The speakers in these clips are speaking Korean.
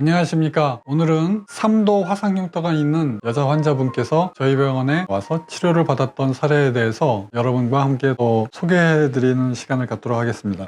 안녕하십니까. 오늘은 3도 화상 흉터가 있는 여자 환자분께서 저희 병원에 와서 치료를 받았던 사례에 대해서 여러분과 함께 또 소개해 드리는 시간을 갖도록 하겠습니다.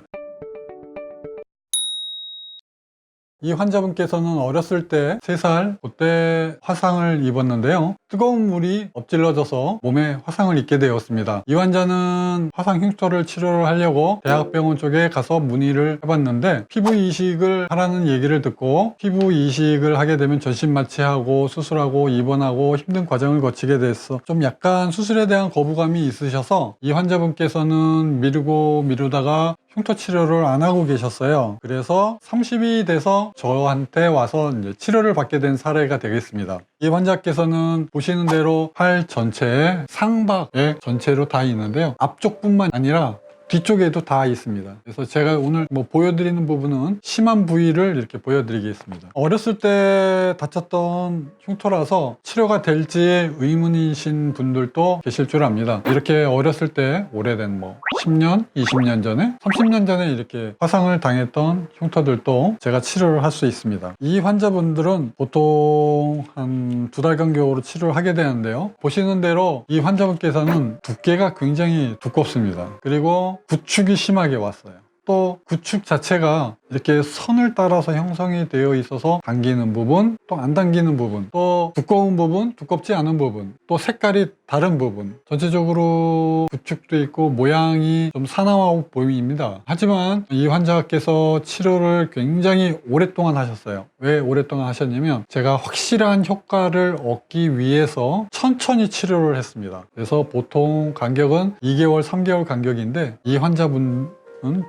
이 환자분께서는 어렸을 때 3살 그때 화상을 입었는데요. 뜨거운 물이 엎질러져서 몸에 화상을 입게 되었습니다. 이 환자는 화상 흉터를 치료를 하려고 대학병원 쪽에 가서 문의를 해봤는데 피부 이식을 하라는 얘기를 듣고 피부 이식을 하게 되면 전신 마취하고 수술하고 입원하고 힘든 과정을 거치게 돼서 좀 약간 수술에 대한 거부감이 있으셔서 이 환자분께서는 미루다가 흉터 치료를 안 하고 계셨어요. 그래서 30이 돼서 저한테 와서 이제 치료를 받게 된 사례가 되겠습니다. 이 환자께서는 보시는 대로 팔 전체에 상박에 전체로 다 있는데요. 앞쪽뿐만 아니라 뒤쪽에도 다 있습니다. 그래서 제가 오늘 보여드리는 부분은 심한 부위를 이렇게 보여드리겠습니다. 어렸을 때 다쳤던 흉터라서 치료가 될지 의문이신 분들도 계실 줄 압니다. 이렇게 어렸을 때 오래된 10년, 20년 전에, 30년 전에 이렇게 화상을 당했던 흉터들도 제가 치료를 할 수 있습니다. 이 환자분들은 보통 한 2달 간격으로 치료를 하게 되는데요. 보시는 대로 이 환자분께서는 두께가 굉장히 두껍습니다. 그리고 구축이 심하게 왔어요. 또 구축 자체가 이렇게 선을 따라서 형성이 되어 있어서 당기는 부분, 또 안 당기는 부분, 또 두꺼운 부분, 두껍지 않은 부분, 또 색깔이 다른 부분, 전체적으로 구축도 있고 모양이 좀 사나워 보입니다. 하지만 이 환자께서 치료를 굉장히 오랫동안 하셨어요. 왜 오랫동안 하셨냐면 제가 확실한 효과를 얻기 위해서 천천히 치료를 했습니다. 그래서 보통 간격은 2개월, 3개월 간격인데 이 환자분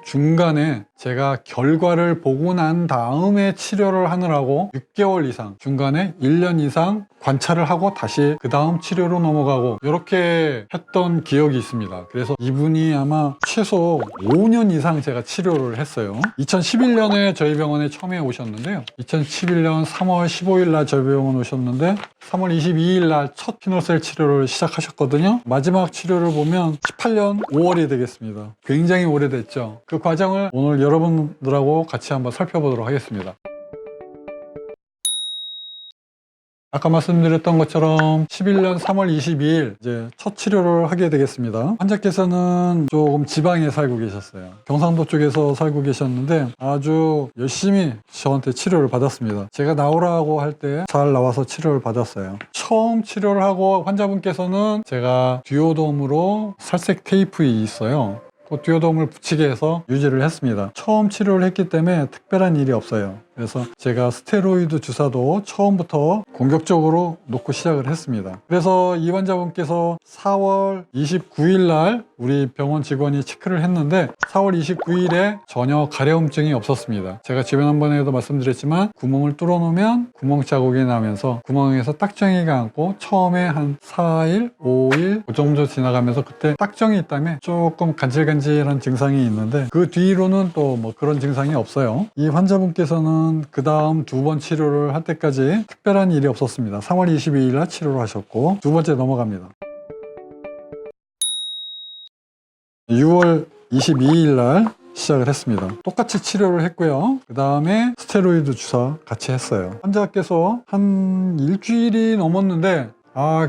중간에 제가 결과를 보고 난 다음에 치료를 하느라고 6개월 이상, 중간에 1년 이상 관찰을 하고 다시 그 다음 치료로 넘어가고 이렇게 했던 기억이 있습니다. 그래서 이분이 아마 최소 5년 이상 제가 치료를 했어요. 2011년에 저희 병원에 처음에 오셨는데요. 2011년 3월 15일 날 저희 병원 오셨는데 3월 22일 날 첫 피노셀 치료를 시작하셨거든요. 마지막 치료를 보면 18년 5월이 되겠습니다. 굉장히 오래됐죠. 그 과정을 오늘 여러분들하고 같이 한번 살펴보도록 하겠습니다. 아까 말씀드렸던 것처럼 11년 3월 22일 이제 첫 치료를 하게 되겠습니다. 환자께서는 조금 지방에 살고 계셨어요. 경상도 쪽에서 살고 계셨는데 아주 열심히 저한테 치료를 받았습니다. 제가 나오라고 할 때 잘 나와서 치료를 받았어요. 처음 치료를 하고 환자분께서는 제가 듀오돔으로 살색 테이프 있어요. 그 듀오돔을 붙이게 해서 유지를 했습니다. 처음 치료를 했기 때문에 특별한 일이 없어요. 그래서 제가 스테로이드 주사도 처음부터 공격적으로 놓고 시작을 했습니다. 그래서 이 환자분께서 4월 29일 날 우리 병원 직원이 체크를 했는데 4월 29일에 전혀 가려움증이 없었습니다. 제가 주변 한 번에도 말씀드렸지만 구멍을 뚫어 놓으면 구멍 자국이 나면서 구멍에서 딱정이가 앉고 처음에 한 4일, 5일 그 정도 지나가면서 그때 딱정이 있다면 조금 간질간질한 증상이 있는데 그 뒤로는 또 그런 증상이 없어요. 이 환자분께서는 그 다음 2번 치료를 할 때까지 특별한 일이 없었습니다. 3월 22일 날 치료를 하셨고 2번째 넘어갑니다. 6월 22일 날 시작을 했습니다. 똑같이 치료를 했고요. 그 다음에 스테로이드 주사 같이 했어요. 환자께서 한 일주일이 넘었는데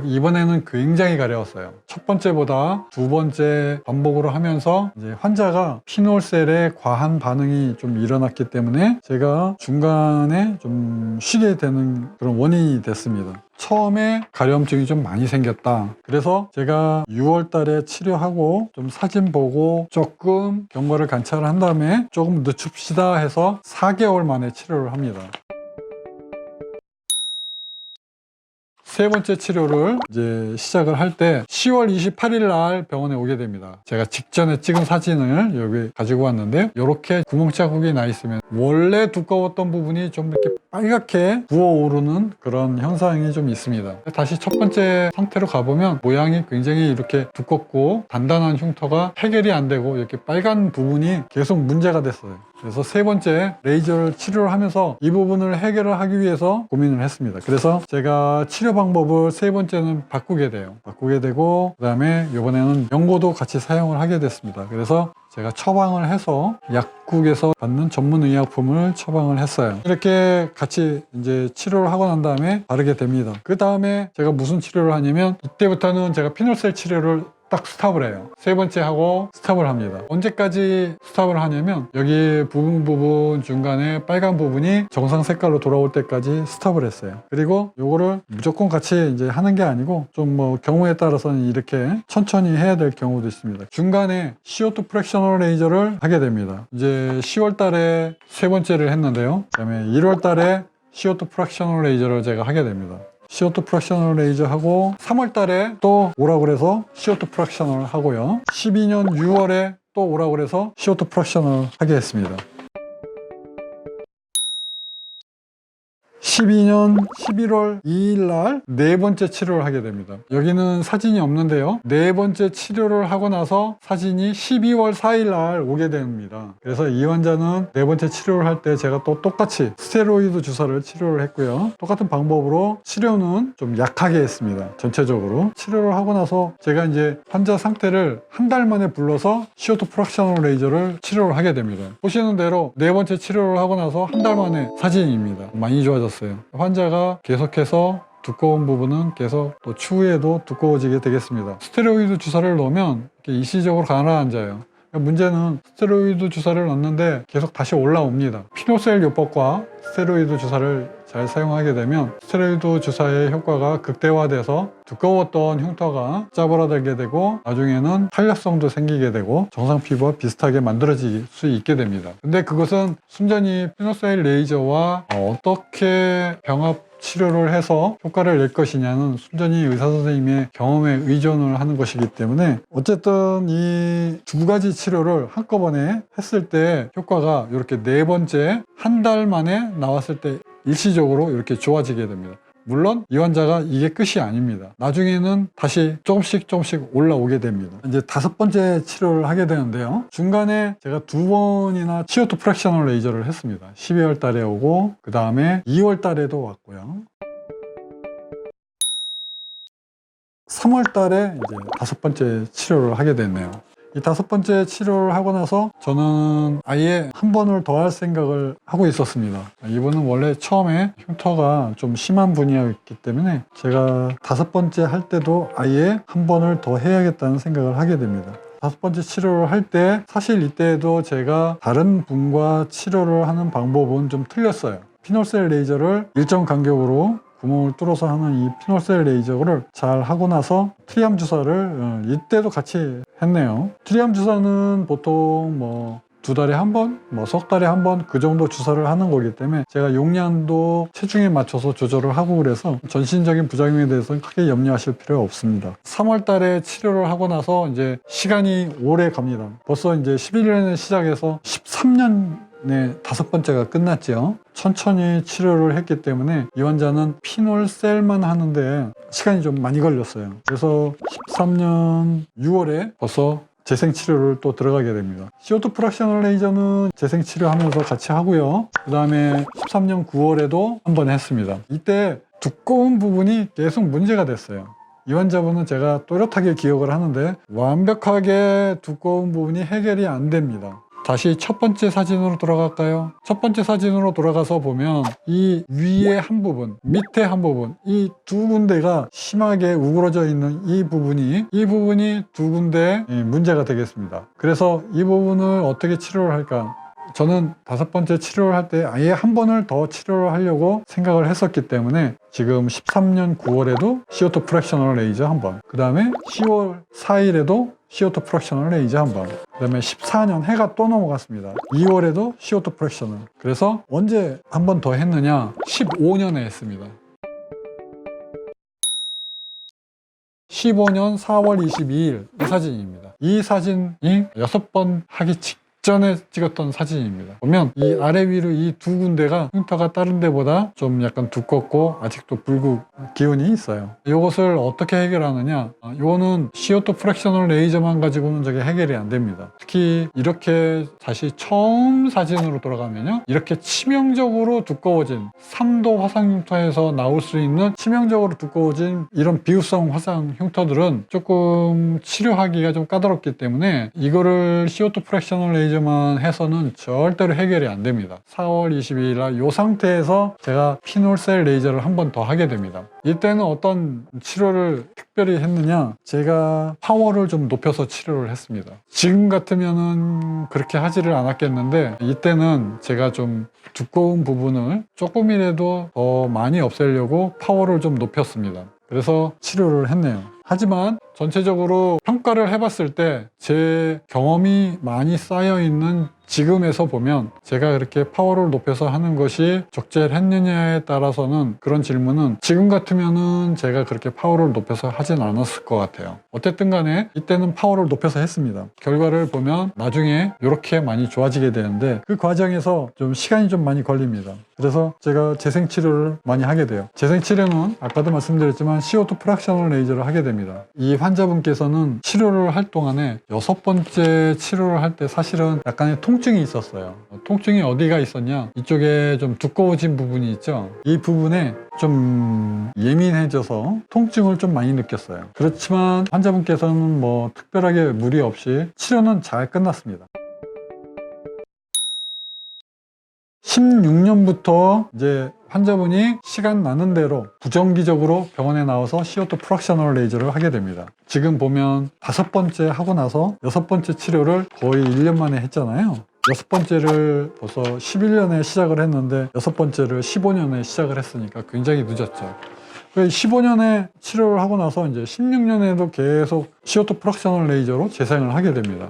이번에는 굉장히 가려웠어요. 첫 번째보다 2번째 반복으로 하면서 이제 환자가 피놀셀에 과한 반응이 좀 일어났기 때문에 제가 중간에 좀 쉬게 되는 그런 원인이 됐습니다. 처음에 가려움증이 좀 많이 생겼다. 그래서 제가 6월 달에 치료하고 좀 사진 보고 조금 경과를 관찰을 한 다음에 조금 늦춥시다 해서 4개월 만에 치료를 합니다. 세 번째 치료를 이제 시작을 할 때 10월 28일 날 병원에 오게 됩니다. 제가 직전에 찍은 사진을 여기 가지고 왔는데 이렇게 구멍 자국이 나 있으면 원래 두꺼웠던 부분이 좀 이렇게 빨갛게 부어오르는 그런 현상이 좀 있습니다. 다시 첫 번째 상태로 가보면 모양이 굉장히 이렇게 두껍고 단단한 흉터가 해결이 안 되고 이렇게 빨간 부분이 계속 문제가 됐어요. 그래서 세 번째 레이저를 치료를 하면서 이 부분을 해결을 하기 위해서 고민을 했습니다. 그래서 제가 치료 방법을 세 번째는 바꾸게 되고, 그 다음에 이번에는 연고도 같이 사용을 하게 됐습니다. 그래서 제가 처방을 해서 약국에서 받는 전문의약품을 처방을 했어요. 이렇게 같이 이제 치료를 하고 난 다음에 바르게 됩니다. 그 다음에 제가 무슨 치료를 하냐면, 이때부터는 제가 피놀셀 치료를 딱 스탑을 해요. 세 번째 하고 스탑을 합니다. 언제까지 스탑을 하냐면, 여기 부분 중간에 빨간 부분이 정상 색깔로 돌아올 때까지 스탑을 했어요. 그리고 요거를 무조건 같이 이제 하는 게 아니고, 좀 뭐 경우에 따라서는 이렇게 천천히 해야 될 경우도 있습니다. 중간에 CO2 프랙셔널 레이저를 하게 됩니다. 이제 10월 달에 세 번째를 했는데요. 그 다음에 1월 달에 CO2 프랙셔널 레이저를 제가 하게 됩니다. CO2 프랙셔널 레이저 하고, 3월 달에 또 오라고 그래서 CO2 프랙셔널 하고요. 12년 6월에 또 오라고 그래서 CO2 프랙셔널 하게 했습니다. 12년 11월 2일 날 네 번째 치료를 하게 됩니다. 여기는 사진이 없는데요. 네 번째 치료를 하고 나서 사진이 12월 4일 날 오게 됩니다. 그래서 이 환자는 네 번째 치료를 할 때 제가 또 똑같이 스테로이드 주사를 치료를 했고요. 똑같은 방법으로 치료는 좀 약하게 했습니다. 전체적으로. 치료를 하고 나서 제가 이제 환자 상태를 한 달 만에 불러서 CO2 프랙셔널 레이저를 치료를 하게 됩니다. 보시는 대로 네 번째 치료를 하고 나서 한 달 만에 사진입니다. 많이 좋아졌어요. 환자가 계속해서 두꺼운 부분은 계속 또 추후에도 두꺼워지게 되겠습니다. 스테로이드 주사를 넣으면 이렇게 일시적으로 가라앉아요. 문제는 스테로이드 주사를 넣는데 계속 다시 올라옵니다. 피노셀 요법과 스테로이드 주사를 잘 사용하게 되면 스테로이드 주사의 효과가 극대화돼서 두꺼웠던 흉터가 짜부라들게 되고, 나중에는 탄력성도 생기게 되고 정상 피부와 비슷하게 만들어질 수 있게 됩니다. 근데 그것은 순전히 피노셀 레이저와 어떻게 병합 치료를 해서 효과를 낼 것이냐는 순전히 의사 선생님의 경험에 의존을 하는 것이기 때문에, 어쨌든 이 두 가지 치료를 한꺼번에 했을 때 효과가 이렇게 네 번째 한 달 만에 나왔을 때 일시적으로 이렇게 좋아지게 됩니다. 물론 이 환자가 이게 끝이 아닙니다. 나중에는 다시 조금씩 올라오게 됩니다. 이제 다섯 번째 치료를 하게 되는데요. 중간에 제가 두 번이나 CO2 프랙셔널 레이저를 했습니다. 12월 달에 오고, 그 다음에 2월 달에도 왔고요. 3월 달에 이제 다섯 번째 치료를 하게 됐네요. 이 다섯 번째 치료를 하고 나서 저는 아예 한 번을 더 할 생각을 하고 있었습니다. 이분은 원래 처음에 흉터가 좀 심한 분이었기 때문에 제가 다섯 번째 할 때도 아예 한 번을 더 해야겠다는 생각을 하게 됩니다. 다섯 번째 치료를 할 때 사실 이때도 제가 다른 분과 치료를 하는 방법은 좀 틀렸어요. 피놀셀 레이저를 일정 간격으로 구멍을 뚫어서 하는 이 피놀셀 레이저를 잘 하고 나서 트리암 주사를 이때도 같이 했네요. 트리암 주사는 보통 뭐 두 달에 한 번, 뭐 석 달에 한 번 그 정도 주사를 하는 거기 때문에 제가 용량도 체중에 맞춰서 조절을 하고, 그래서 전신적인 부작용에 대해서는 크게 염려하실 필요가 없습니다. 3월 달에 치료를 하고 나서 이제 시간이 오래 갑니다. 벌써 이제 11년에 시작해서 13년 다섯 번째가 끝났죠. 천천히 치료를 했기 때문에 이 환자는 피놀셀만 하는데 시간이 좀 많이 걸렸어요. 그래서 13년 6월에 벌써 재생치료를 또 들어가게 됩니다. CO2 프랙셔널 레이저는 재생치료하면서 같이 하고요. 그 다음에 13년 9월에도 한 번 했습니다. 이때 두꺼운 부분이 계속 문제가 됐어요. 이 환자분은 제가 또렷하게 기억을 하는데 완벽하게 두꺼운 부분이 해결이 안 됩니다. 다시 첫 번째 사진으로 돌아갈까요? 첫 번째 사진으로 돌아가서 보면 이 위에 한 부분, 밑에 한 부분, 이 두 군데가 심하게 우그러져 있는 이 부분이 두 군데 문제가 되겠습니다. 그래서 이 부분을 어떻게 치료를 할까? 저는 다섯 번째 치료를 할 때 아예 한 번을 더 치료를 하려고 생각을 했었기 때문에 지금 13년 9월에도 CO2 프랙셔널 레이저 한 번, 그 다음에 10월 4일에도 CO2 프랙셔널 레이저 한 번, 그 다음에 14년 해가 또 넘어갔습니다. 2월에도 CO2 프랙셔널. 그래서 언제 한 번 더 했느냐? 15년에 했습니다. 15년 4월 22일 이 사진입니다. 이 사진이 6번 하기 직전에 찍었던 사진입니다. 보면 이 아래 위로 이 두 군데가 흉터가 다른 데보다 좀 약간 두껍고 아직도 붉은 기운이 있어요. 이것을 어떻게 해결하느냐, 이거는 CO2 프랙셔널 레이저만 가지고는 저게 해결이 안 됩니다. 특히 이렇게 다시 처음 사진으로 돌아가면요, 이렇게 치명적으로 두꺼워진 3도 화상 흉터에서 나올 수 있는 치명적으로 두꺼워진 이런 비후성 화상 흉터들은 조금 치료하기가 좀 까다롭기 때문에 이거를 CO2 프랙셔널 레이저만 해서는 절대로 해결이 안 됩니다. 4월 22일 날 이 상태에서 제가 피놀셀 레이저를 한 번 더 하게 됩니다. 이때는 어떤 치료를 특별히 했느냐, 제가 파워를 좀 높여서 치료를 했습니다. 지금 같으면은 그렇게 하지를 않았겠는데 이때는 제가 좀 두꺼운 부분을 조금이라도 더 많이 없애려고 파워를 좀 높였습니다. 그래서 치료를 했네요. 하지만 전체적으로 평가를 해봤을 때 제 경험이 많이 쌓여 있는 지금에서 보면 제가 그렇게 파워를 높여서 하는 것이 적절했느냐에 따라서는, 그런 질문은 지금 같으면은 제가 그렇게 파워를 높여서 하진 않았을 것 같아요. 어쨌든 간에 이때는 파워를 높여서 했습니다. 결과를 보면 나중에 이렇게 많이 좋아지게 되는데 그 과정에서 좀 시간이 좀 많이 걸립니다. 그래서 제가 재생치료를 많이 하게 돼요. 재생치료는 아까도 말씀드렸지만 CO2 프랙셔널 레이저를 하게 됩니다. 이 환자분께서는 치료를 할 동안에 6번째 치료를 할 때 사실은 약간의 통증이 있었어요. 통증이 어디가 있었냐, 이쪽에 좀 두꺼워진 부분이 있죠. 이 부분에 좀 예민해져서 통증을 좀 많이 느꼈어요. 그렇지만 환자분께서는 뭐 특별하게 무리 없이 치료는 잘 끝났습니다. 16년부터 이제 환자분이 시간 나는 대로 부정기적으로 병원에 나와서 CO2 프랙셔널 레이저를 하게 됩니다. 지금 보면 5번째 하고 나서 6번째 치료를 거의 1년 만에 했잖아요. 6번째를 벌써 11년에 시작을 했는데 6번째를 15년에 시작을 했으니까 굉장히 늦었죠. 15년에 치료를 하고 나서 이제 16년에도 계속 CO2 프랙셔널 레이저로 재생을 하게 됩니다.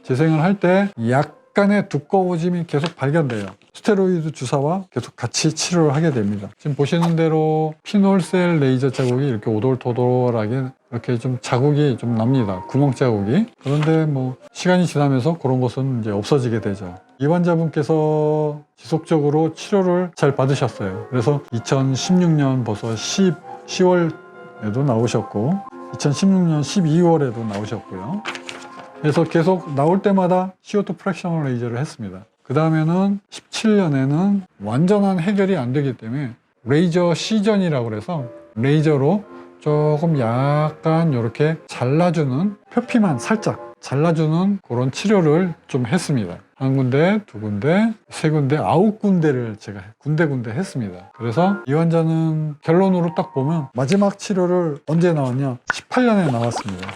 재생을 할 때 약간의 두꺼워짐이 계속 발견돼요. 스테로이드 주사와 계속 같이 치료를 하게 됩니다. 지금 보시는 대로 피놀셀 레이저 자국이 이렇게 오돌토돌하게 이렇게 좀 자국이 좀 납니다. 구멍 자국이. 그런데 뭐 시간이 지나면서 그런 것은 이제 없어지게 되죠. 이 환자분께서 지속적으로 치료를 잘 받으셨어요. 그래서 2016년 벌써 10월에도 나오셨고 2016년 12월에도 나오셨고요. 그래서 계속 나올 때마다 CO2 프랙셔널 레이저를 했습니다. 그 다음에는 17년에는 완전한 해결이 안 되기 때문에 레이저 시전이라고 그래서 레이저로 조금 약간 이렇게 잘라주는, 표피만 살짝 잘라주는 그런 치료를 좀 했습니다. 한 군데, 두 군데, 세 군데, 9군데를 제가 군데군데 했습니다. 그래서 이 환자는 결론으로 딱 보면 마지막 치료를 언제 나왔냐? 18년에 나왔습니다.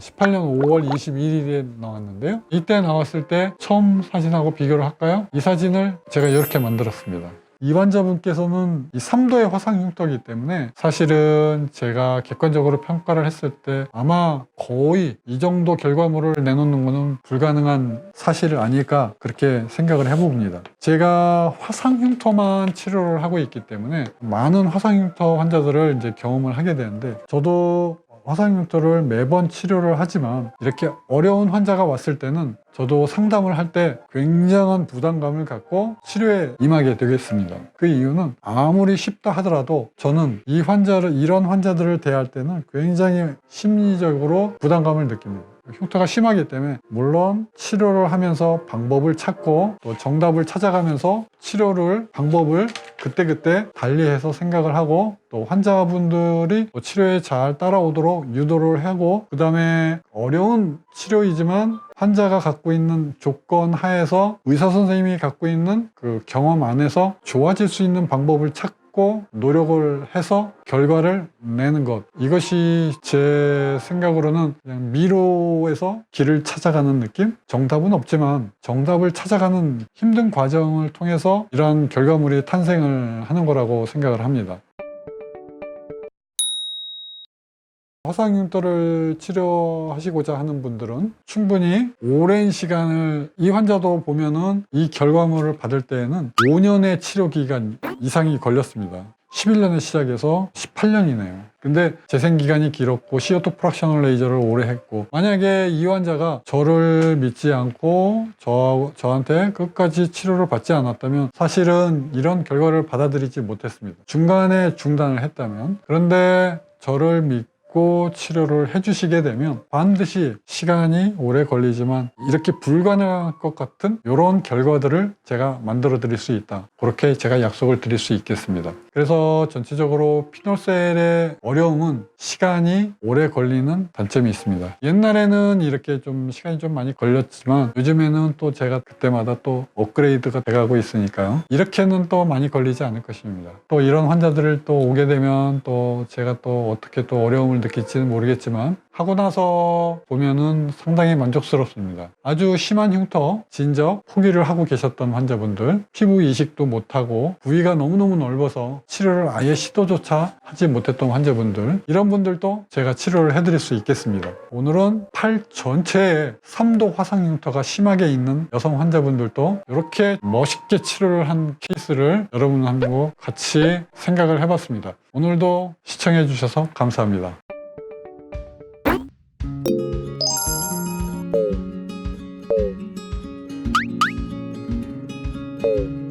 18년 5월 21일에 나왔는데요. 이때 나왔을 때 처음 사진하고 비교를 할까요? 이 사진을 제가 이렇게 만들었습니다. 이 환자분께서는 이 3도의 화상 흉터이기 때문에 사실은 제가 객관적으로 평가를 했을 때 아마 거의 이 정도 결과물을 내놓는 것은 불가능한 사실이 아닐까, 그렇게 생각을 해봅니다. 제가 화상 흉터만 치료를 하고 있기 때문에 많은 화상 흉터 환자들을 이제 경험을 하게 되는데, 저도 화상 흉터를 매번 치료를 하지만 이렇게 어려운 환자가 왔을 때는 저도 상담을 할 때 굉장한 부담감을 갖고 치료에 임하게 되겠습니다. 그 이유는 아무리 쉽다 하더라도 저는 이런 환자들을 대할 때는 굉장히 심리적으로 부담감을 느낍니다. 흉터가 심하기 때문에 물론 치료를 하면서 방법을 찾고 또 정답을 찾아가면서 방법을 그때그때 달리해서 생각을 하고, 또 환자분들이 치료에 잘 따라오도록 유도를 하고, 그 다음에 어려운 치료이지만 환자가 갖고 있는 조건 하에서 의사 선생님이 갖고 있는 그 경험 안에서 좋아질 수 있는 방법을 찾고 노력을 해서 결과를 내는 것, 이것이 제 생각으로는 그냥 미로에서 길을 찾아가는 느낌? 정답은 없지만 정답을 찾아가는 힘든 과정을 통해서 이러한 결과물이 탄생을 하는 거라고 생각을 합니다. 화상 흉터를 치료하시고자 하는 분들은 충분히 오랜 시간을, 이 환자도 보면은 이 결과물을 받을 때에는 5년의 치료 기간 이상이 걸렸습니다. 11년에 시작해서 18년이네요. 근데 재생기간이 길었고 CO2 프락셔널 레이저를 오래 했고, 만약에 이 환자가 저를 믿지 않고 저한테 끝까지 치료를 받지 않았다면 사실은 이런 결과를 받아들이지 못했습니다. 중간에 중단을 했다면. 그런데 저를 믿고 치료를 해주시게 되면 반드시 시간이 오래 걸리지만 이렇게 불가능할 것 같은 이런 결과들을 제가 만들어 드릴 수 있다. 그렇게 제가 약속을 드릴 수 있겠습니다. 그래서 전체적으로 피놀셀의 어려움은 시간이 오래 걸리는 단점이 있습니다. 옛날에는 이렇게 좀 시간이 좀 많이 걸렸지만 요즘에는 또 제가 그때마다 또 업그레이드가 돼가고 있으니까요. 이렇게는 또 많이 걸리지 않을 것입니다. 또 이런 환자들을 또 오게 되면 또 제가 또 어떻게 또 어려움을 느낄지는 모르겠지만 하고 나서 보면은 상당히 만족스럽습니다. 아주 심한 흉터, 진적, 포기를 하고 계셨던 환자분들, 피부 이식도 못하고 부위가 너무너무 넓어서 치료를 아예 시도조차 하지 못했던 환자분들, 이런 분들도 제가 치료를 해드릴 수 있겠습니다. 오늘은 팔 전체에 3도 화상 흉터가 심하게 있는 여성 환자분들도 이렇게 멋있게 치료를 한 케이스를 여러분하고 같이 생각을 해봤습니다. 오늘도 시청해 주셔서 감사합니다. you